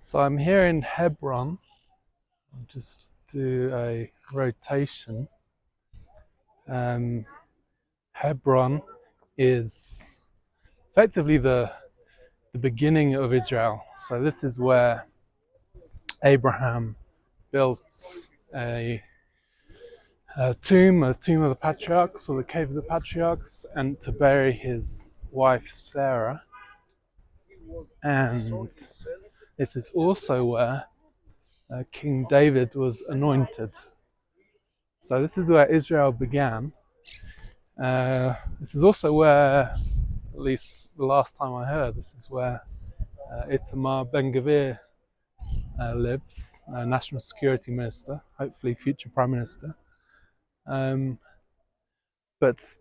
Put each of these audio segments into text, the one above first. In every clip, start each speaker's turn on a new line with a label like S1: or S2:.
S1: So I'm here in Hebron. I'll just do a rotation. Um, Hebron is effectively the beginning of Israel. So this is where Abraham built a, a tomb of the patriarchs, or the cave of the patriarchs, and to bury his wife Sarah. And this is also where King David was anointed. So this is where Israel began. This is also where, at least the last time I heard, this is where Itamar Ben-Gvir lives, National Security Minister, hopefully future Prime Minister. But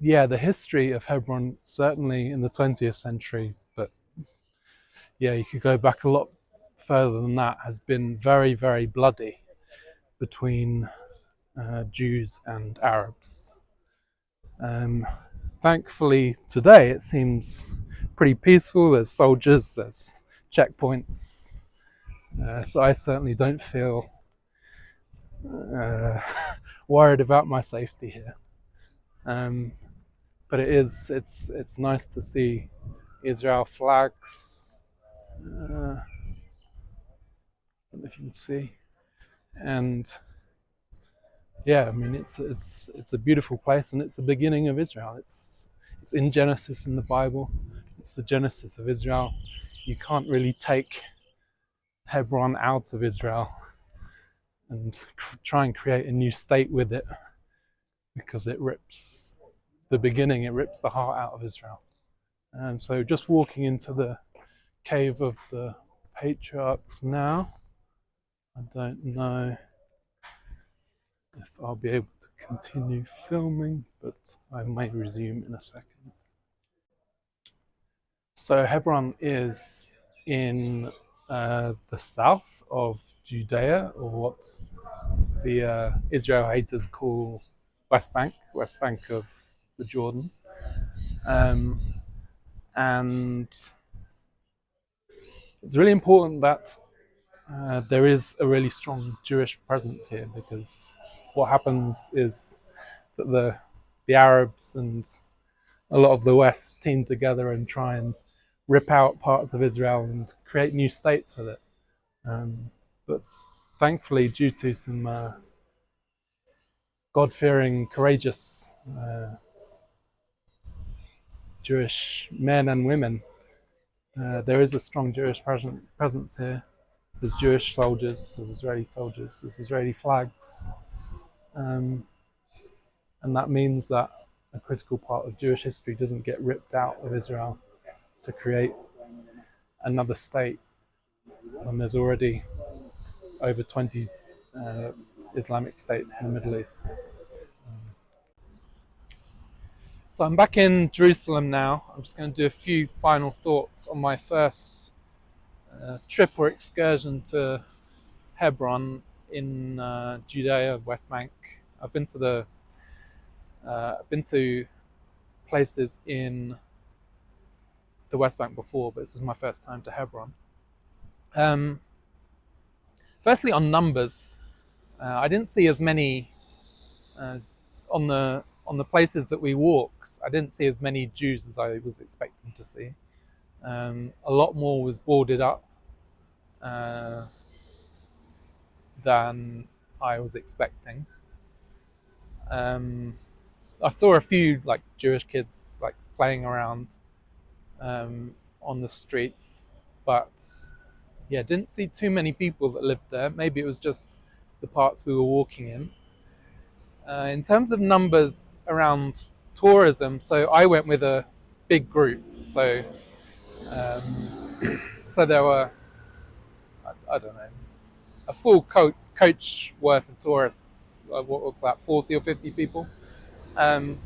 S1: yeah, the history of Hebron, certainly in the 20th century, but yeah, you could go back a lot further than that, has been very, very bloody between Jews and Arabs. Thankfully, today it seems pretty peaceful. There's soldiers, there's checkpoints, so I certainly don't feel uh, worried about my safety here. But it's nice to see Israel flags. I don't know if you can see, and yeah, I mean it's a beautiful place, and it's the beginning of Israel. It's in Genesis in the Bible. It's the Genesis of Israel. You can't really take Hebron out of Israel and try and create a new state with it, because it rips the beginning, it rips the heart out of Israel. And so just walking into the cave of the patriarchs now, I don't know if I'll be able to continue filming, but I may resume in a second. So Hebron is in the south of Judea, or what the Israel haters call West Bank of the Jordan. And it's really important that there is a really strong Jewish presence here, because what happens is that the Arabs and a lot of the West team together and try and rip out parts of Israel and create new states with it. But thankfully, due to some God-fearing, courageous Jewish men and women, there is a strong Jewish presence here. There's Jewish soldiers, there's Israeli flags, and that means that a critical part of Jewish history doesn't get ripped out of Israel to create another state when there's already over 20 Islamic states in the Middle East. So I'm back in Jerusalem now. I'm just going to do a few final thoughts on my first trip or excursion to Hebron in Judea, West Bank. I've been to places in the West Bank before, but this was my first time to Hebron. Firstly, on numbers, I didn't see as many on the places that we walked. I didn't see as many Jews as I was expecting to see. A lot more was boarded up than I was expecting. I saw a few like Jewish kids like playing around on the streets, but yeah, didn't see too many people that lived there. Maybe it was just the parts we were walking in. In terms of numbers around tourism, so I went with a big group. So there were, I don't know, a full coach worth of tourists. What was that, 40 or 50 people? And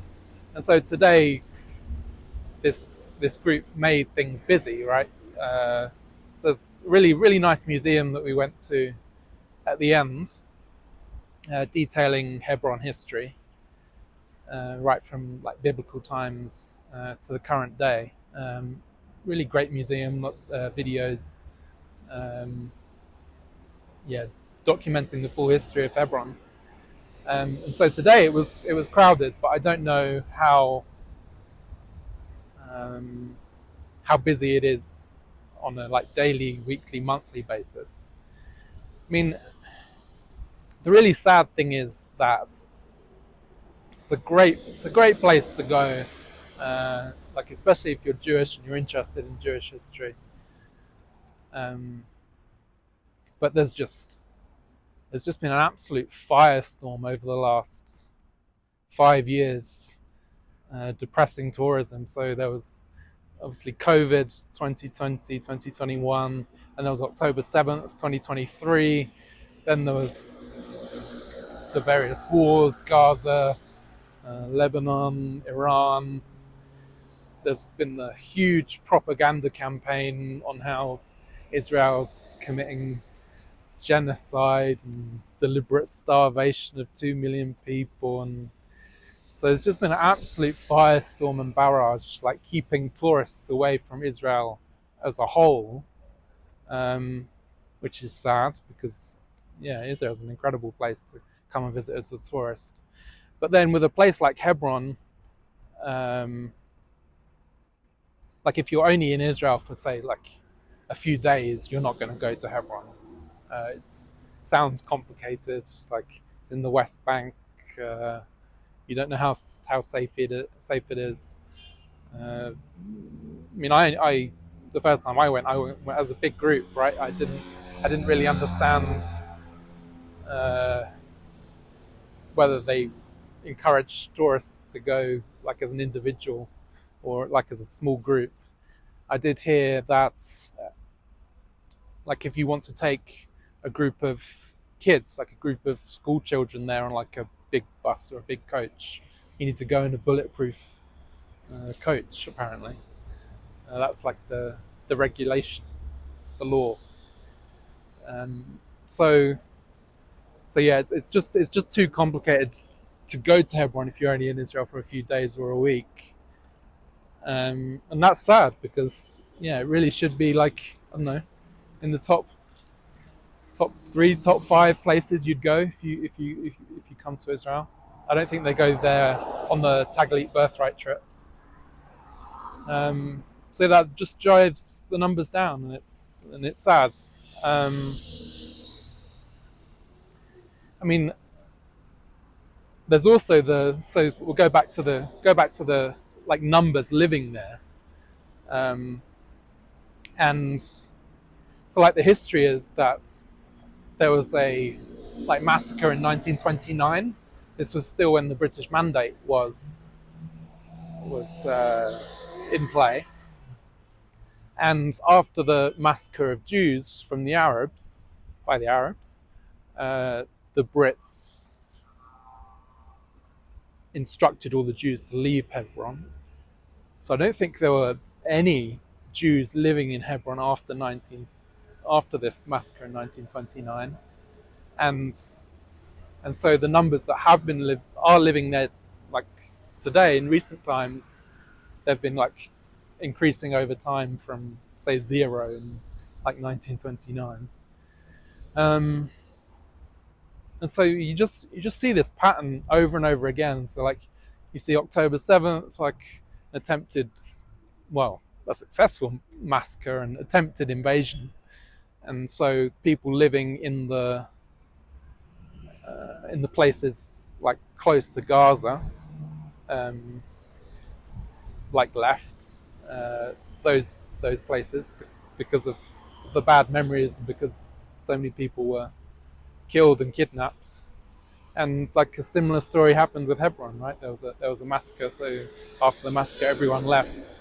S1: so today, this group made things busy, right? So there's a really nice museum that we went to at the end, detailing Hebron history, right from like biblical times to the current day. Really great museum, lots of videos. yeah, documenting the full history of Hebron. And so today it was crowded, but I don't know um, how busy it is on a like daily, weekly, monthly basis. I mean, the really sad thing is that it's a great place to go, like especially if you're Jewish and you're interested in Jewish history. Um, but there's just been an absolute firestorm over the last 5 years, depressing tourism. So there was obviously COVID 2020, 2021, and there was October 7th, 2023. Then there was the various wars, Gaza, Lebanon, Iran. There's been a huge propaganda campaign on how Israel's committing genocide and deliberate starvation of 2 million people. And so there's just been an absolute firestorm and barrage, like keeping tourists away from Israel as a whole, um, which is sad because, yeah, Israel's an incredible place to come and visit as a tourist. But then with a place like Hebron, um, like if you're only in Israel for say like a few days, you're not going to go to Hebron. It sounds complicated, like it's in the West Bank. Uh, you don't know how safe it is. I mean, I the first time I went as a big group, right? I didn't really understand uh, whether they encourage tourists to go like as an individual or like as a small group. I did hear that, like, if you want to take a group of kids, like a group of school children there on like a big bus or a big coach, you need to go in a bulletproof coach, apparently. That's like the regulation, the law. Um, so so yeah, it's just too complicated to go to Hebron if you're only in Israel for a few days or a week. And that's sad because yeah, it really should be like, I don't know, in the top three, top five places you'd go if you come to Israel. I don't think they go there on the Taglit birthright trips. So that just drives the numbers down, and it's sad. Um, I mean, there's also so we'll go back to the like numbers living there, um, and so like the history is that there was a like massacre in 1929. This was still when the British Mandate was in play, and after the massacre of Jews from the Arabs by the Arabs, uh, the Brits instructed all the Jews to leave Hebron. So I don't think there were any Jews living in Hebron after this massacre in 1929, and so the numbers that are living there, like today in recent times, they've been like increasing over time from say zero in like 1929. Um, and so you just see this pattern over and over again. So like you see October 7th, like attempted, well, a successful massacre and attempted invasion, and so people living in the places like close to Gaza, um, like left those places because of the bad memories, because so many people were killed and kidnapped. And like a similar story happened with Hebron, right? There was a massacre, so after the massacre, everyone left,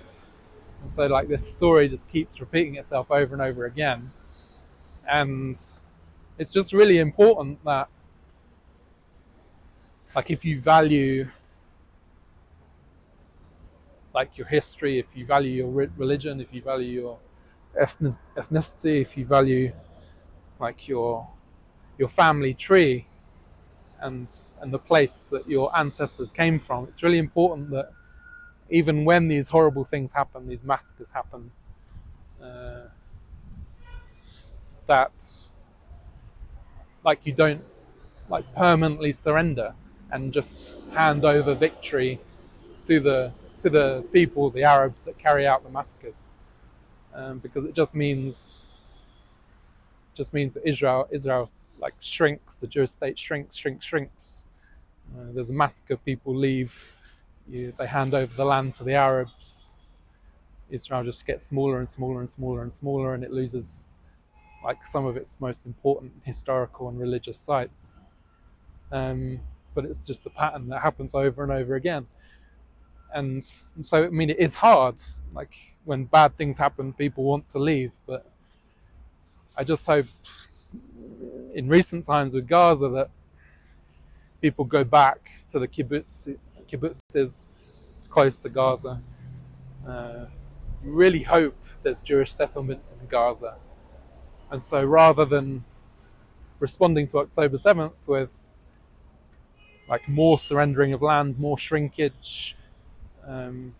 S1: and so like this story just keeps repeating itself over and over again. And it's just really important that, like, if you value like your history, if you value your religion, if you value your ethnicity, if you value like your family tree, and the place that your ancestors came from, it's really important that even when these horrible things happen, these massacres happen, uh, that like you don't like permanently surrender and just hand over victory to the people, the Arabs that carry out the massacres, because it just means that Israel like shrinks, the Jewish state shrinks. There's a massacre, people leave, they hand over the land to the Arabs. Israel just gets smaller and smaller and smaller and smaller, and it loses like some of its most important historical and religious sites. But it's just a pattern that happens over and over again. And so, I mean, it is hard. Like when bad things happen, people want to leave. But I just hope in recent times with Gaza that people go back to the kibbutzes close to Gaza. Really hope there's Jewish settlements in Gaza. And so rather than responding to October 7th with like more surrendering of land, more shrinkage, um,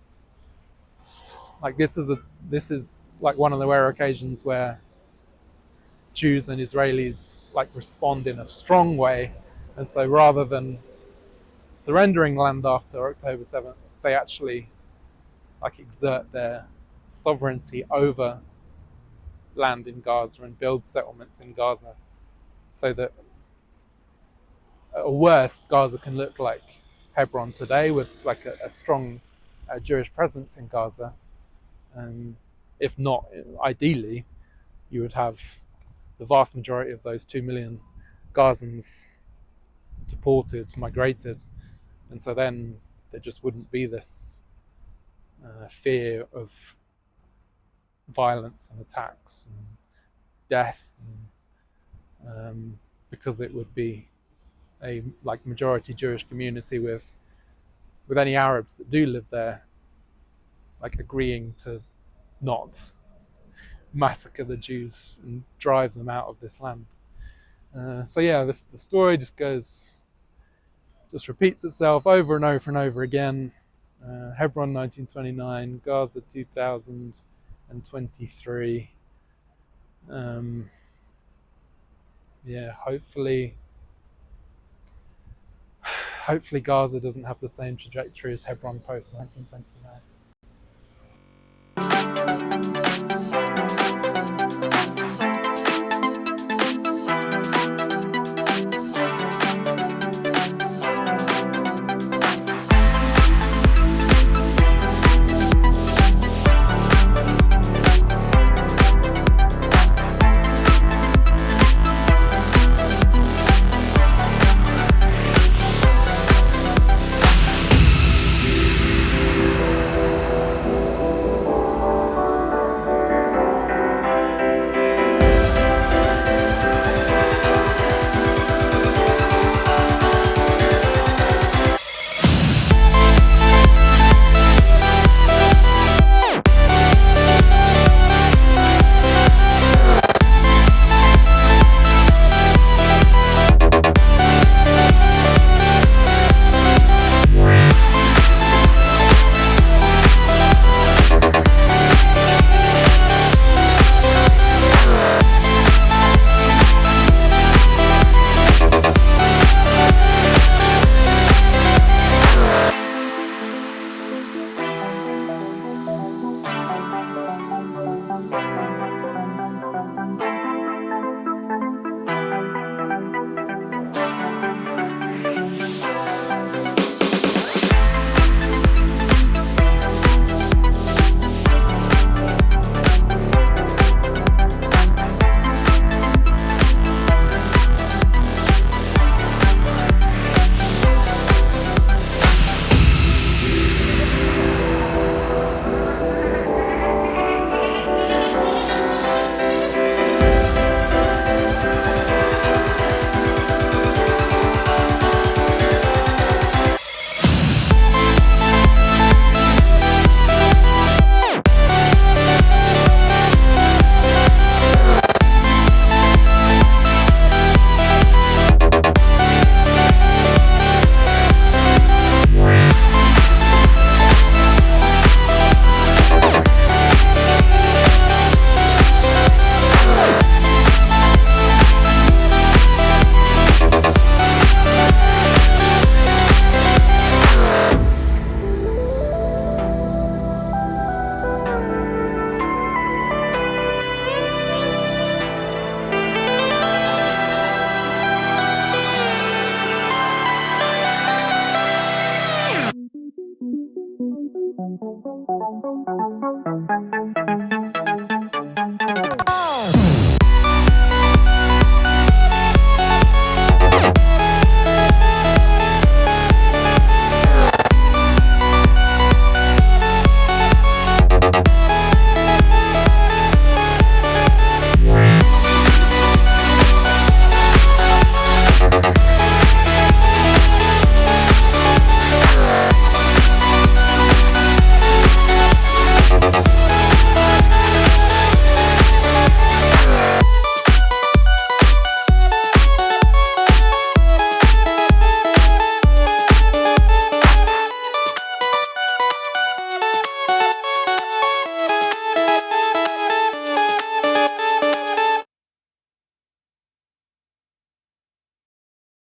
S1: like this is like one of the rare occasions where Jews and Israelis like respond in a strong way. And so rather than surrendering land after October 7th, they actually like exert their sovereignty over land in Gaza and build settlements in Gaza, so that at worst Gaza can look like Hebron today with like a strong Jewish presence in Gaza. If not, ideally, you would have the vast majority of those 2 million Gazans deported, migrated, and so then there just wouldn't be this fear of violence and attacks and death, because it would be a like majority Jewish community with any Arabs that do live there like agreeing to not massacre the Jews and drive them out of this land. So yeah, the story just repeats itself over and over and over again. Hebron 1929, Gaza 2023. Yeah, hopefully Gaza doesn't have the same trajectory as Hebron post 1929.